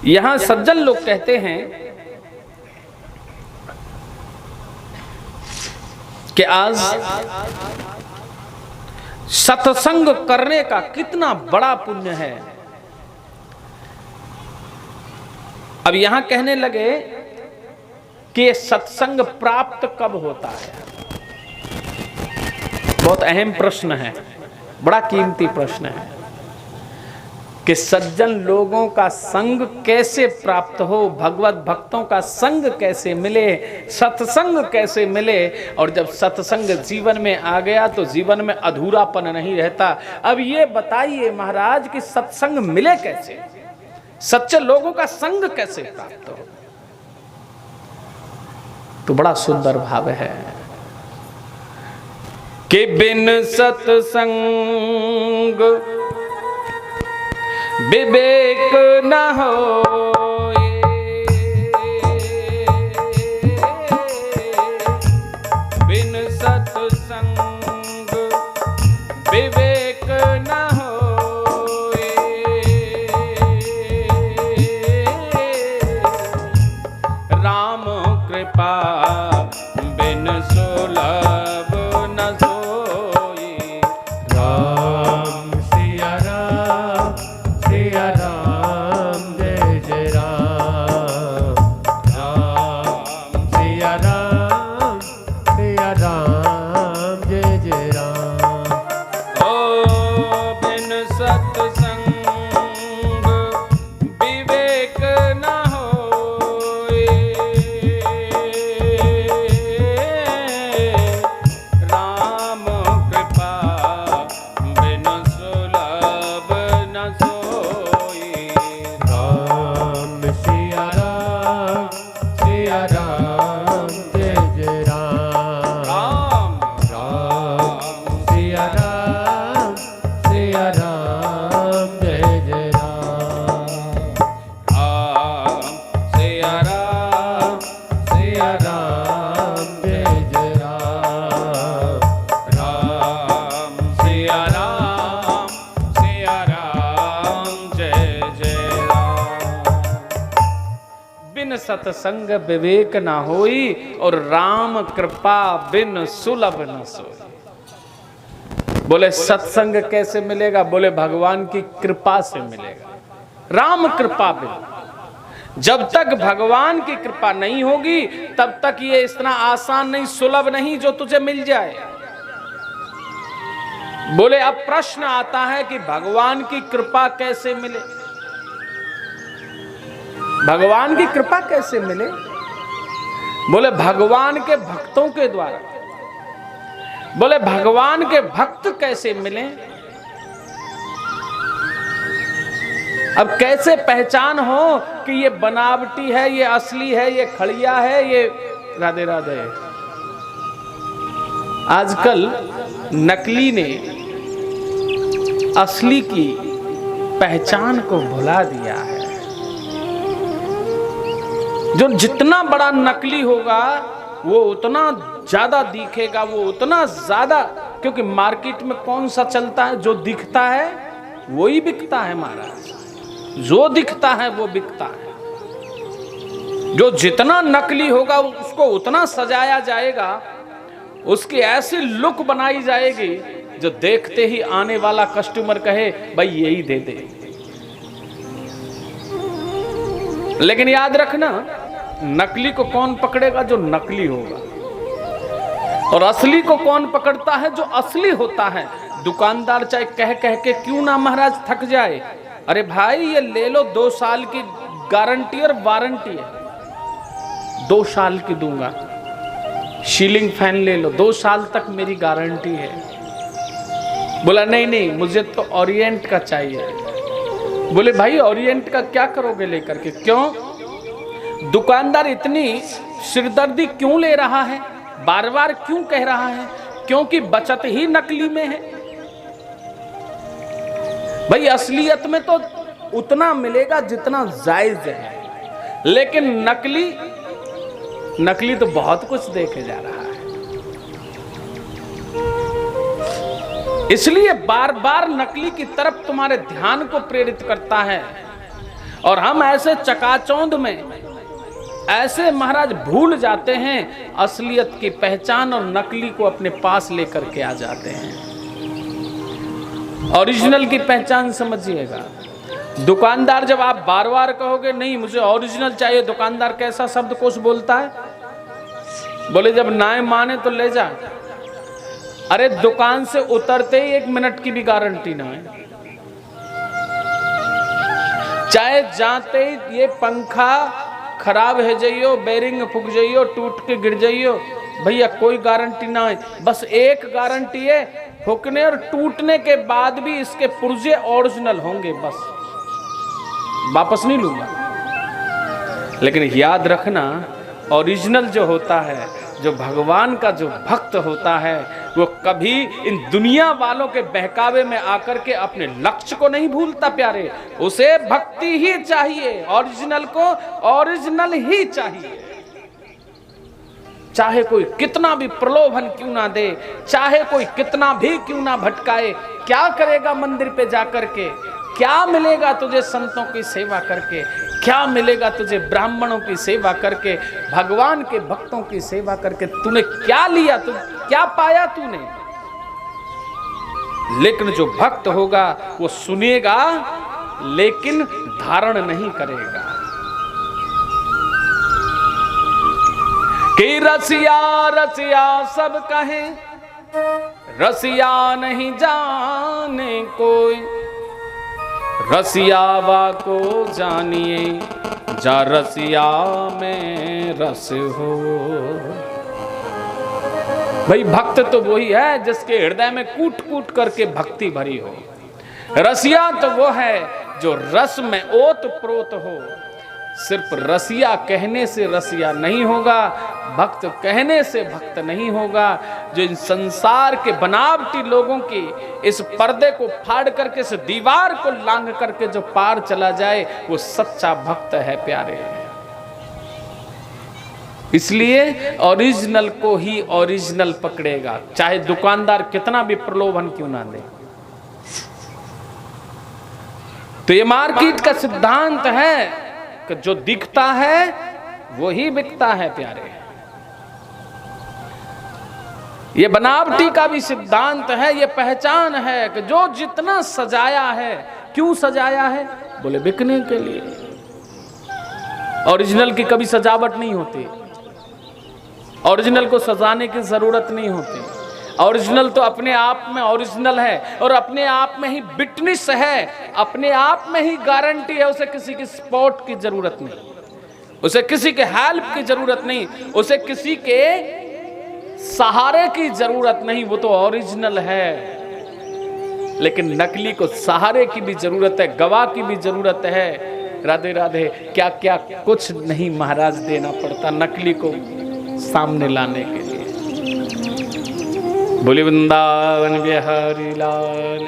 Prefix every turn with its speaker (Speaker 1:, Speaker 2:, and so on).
Speaker 1: यहां सज्जन लोग कहते हैं कि आज सत्संग करने का कितना बड़ा पुण्य है। अब यहां कहने लगे कि सत्संग प्राप्त कब होता है। बहुत अहम प्रश्न है, बड़ा कीमती प्रश्न है कि सज्जन लोगों का संग कैसे प्राप्त हो, भगवत भक्तों का संग कैसे मिले, सत्संग कैसे मिले। और जब सत्संग जीवन में आ गया तो जीवन में अधूरापन नहीं रहता। अब ये बताइए महाराज कि सत्संग मिले कैसे, सच्चे लोगों का संग कैसे प्राप्त हो। तो बड़ा सुंदर भाव है कि बिन सत्संग विवेक न होए, बिन सत्संग विवेक न होए, राम कृपा बिन सुलभ न सोई।
Speaker 2: राम सिया राम सिया राम जय जय राम, राम सिया राम जय जय राम।
Speaker 1: ओ बिन सत्संग विवेक न होए, राम कृपा बिन सुलभ न सोई।
Speaker 2: राम सिया राम जय जय राम,
Speaker 1: राम
Speaker 2: राम सिया राम जय जय राम।
Speaker 1: राम सिया राम
Speaker 2: जय जय राम,
Speaker 1: राम सिया राम जय जय राम। बिन सत्संग विवेक ना होई और राम कृपा बिन सुलभ न सोई। बोले सत्संग कैसे मिलेगा, बोले भगवान की कृपा से मिलेगा। राम कृपा बिन, जब तक भगवान की कृपा नहीं होगी तब तक ये इतना आसान नहीं, सुलभ नहीं जो तुझे मिल जाए। बोले अब प्रश्न आता है कि भगवान की कृपा कैसे मिले, भगवान की कृपा कैसे मिले। बोले भगवान के भक्तों के द्वारा। बोले भगवान के भक्त कैसे मिले। अब कैसे पहचान हो कि ये बनावटी है, ये असली है, ये खड़िया है, ये राधे राधे। आजकल नकली ने असली की पहचान को भुला दिया है। जो जितना बड़ा नकली होगा वो उतना ज्यादा दिखेगा, वो उतना ज्यादा, क्योंकि मार्केट में कौन सा चलता है, जो दिखता है वही बिकता है महाराज, जो दिखता है वो बिकता है। जो जितना नकली होगा उसको उतना सजाया जाएगा, उसकी ऐसी लुक बनाई जाएगी जो देखते ही आने वाला कस्टमर कहे भाई यही दे दे। लेकिन याद रखना, नकली को कौन पकड़ेगा, जो नकली होगा, और असली को कौन पकड़ता है, जो असली होता है। दुकानदार चाहे कह कह के क्यों ना महाराज थक जाए, अरे भाई ये ले लो, 2 साल की गारंटी और वारंटी है, 2 साल की दूंगा। सीलिंग फैन ले लो, 2 साल तक मेरी गारंटी है। बोला नहीं नहीं मुझे तो ओरिएंट का चाहिए। बोले भाई ओरिएंट का क्या करोगे लेकर के, क्यों? दुकानदार इतनी सिरदर्दी क्यों ले रहा है, बार बार क्यों कह रहा है? क्योंकि बचत ही नकली में है। भाई असलियत में तो उतना मिलेगा जितना जायज है, लेकिन नकली तो बहुत कुछ देखे जा रहा है। इसलिए बार बार नकली की तरफ तुम्हारे ध्यान को प्रेरित करता है। और हम ऐसे चकाचौंध में ऐसे महाराज भूल जाते हैं असलियत की पहचान और नकली को अपने पास लेकर के आ जाते हैं। ओरिजिनल की पहचान समझिएगा। दुकानदार जब आप बार बार कहोगे नहीं मुझे ओरिजिनल चाहिए, दुकानदार कैसा शब्दकोश बोलता है? बोले जब ना माने तो ले जा। अरे दुकान से उतरते ही 1 मिनट की भी गारंटी ना है। चाहे जाते ही ये पंखा खराब है जाइयो, बेरिंग फूक जाइयो, टूट के गिर जाइयो, भैया कोई गारंटी ना है। बस एक गारंटी है, फूकने और टूटने के बाद भी इसके पुर्जे ओरिजिनल होंगे, बस वापस नहीं लूंगा। लेकिन याद रखना ओरिजिनल जो होता है, जो भगवान का जो भक्त होता है, वो कभी इन दुनिया वालों के बहकावे में आकर के अपने लक्ष्य को नहीं भूलता प्यारे। उसे भक्ति ही चाहिए, ओरिजिनल को ओरिजिनल ही चाहिए। चाहे कोई कितना भी प्रलोभन क्यों ना दे, चाहे कोई कितना भी क्यों ना भटकाए, क्या करेगा मंदिर पे जाकर के? क्या मिलेगा तुझे संतों की सेवा करके? क्या मिलेगा तुझे ब्राह्मणों की सेवा करके, भगवान के भक्तों की सेवा करके? तूने क्या लिया? तू क्या पाया तूने? लेकिन जो भक्त होगा वो सुनेगा लेकिन धारण नहीं करेगा। कि रसिया रसिया सब कहे, रसिया नहीं जाने कोई, रसियावा को जानिए जा रसिया में रस हो। भाई भक्त तो वही है जिसके हृदय में कूट कूट करके भक्ति भरी हो। रसिया तो वो है जो रस में ओत प्रोत हो। सिर्फ रसिया कहने से रसिया नहीं होगा, भक्त कहने से भक्त नहीं होगा। जो इन संसार के बनावटी लोगों की इस पर्दे को फाड़ करके, इस दीवार को लांघ करके जो पार चला जाए, वो सच्चा भक्त है प्यारे। इसलिए ओरिजिनल को ही ओरिजिनल पकड़ेगा, चाहे दुकानदार कितना भी प्रलोभन क्यों ना दे। तो ये मार्केट का सिद्धांत है कि जो दिखता है वो ही बिकता है प्यारे। ये बनावटी का भी सिद्धांत है, ये पहचान है कि जो जितना सजाया है, क्यों सजाया है? बोले बिकने के लिए। ओरिजिनल की कभी सजावट नहीं होती, ओरिजिनल को सजाने की जरूरत नहीं होती। ओरिजिनल तो अपने आप में ओरिजिनल है और अपने आप में ही विटनेस है, अपने आप में ही गारंटी है। उसे किसी की सपोर्ट की जरूरत नहीं, उसे किसी के हेल्प की जरूरत नहीं, उसे किसी के सहारे की जरूरत नहीं। वो तो ओरिजिनल है। लेकिन नकली को सहारे की भी जरूरत है, गवाह की भी जरूरत है। राधे राधे। क्या क्या कुछ नहीं महाराज देना पड़ता नकली को सामने लाने के लिए। बोले वृंदावन बिहारी लाल।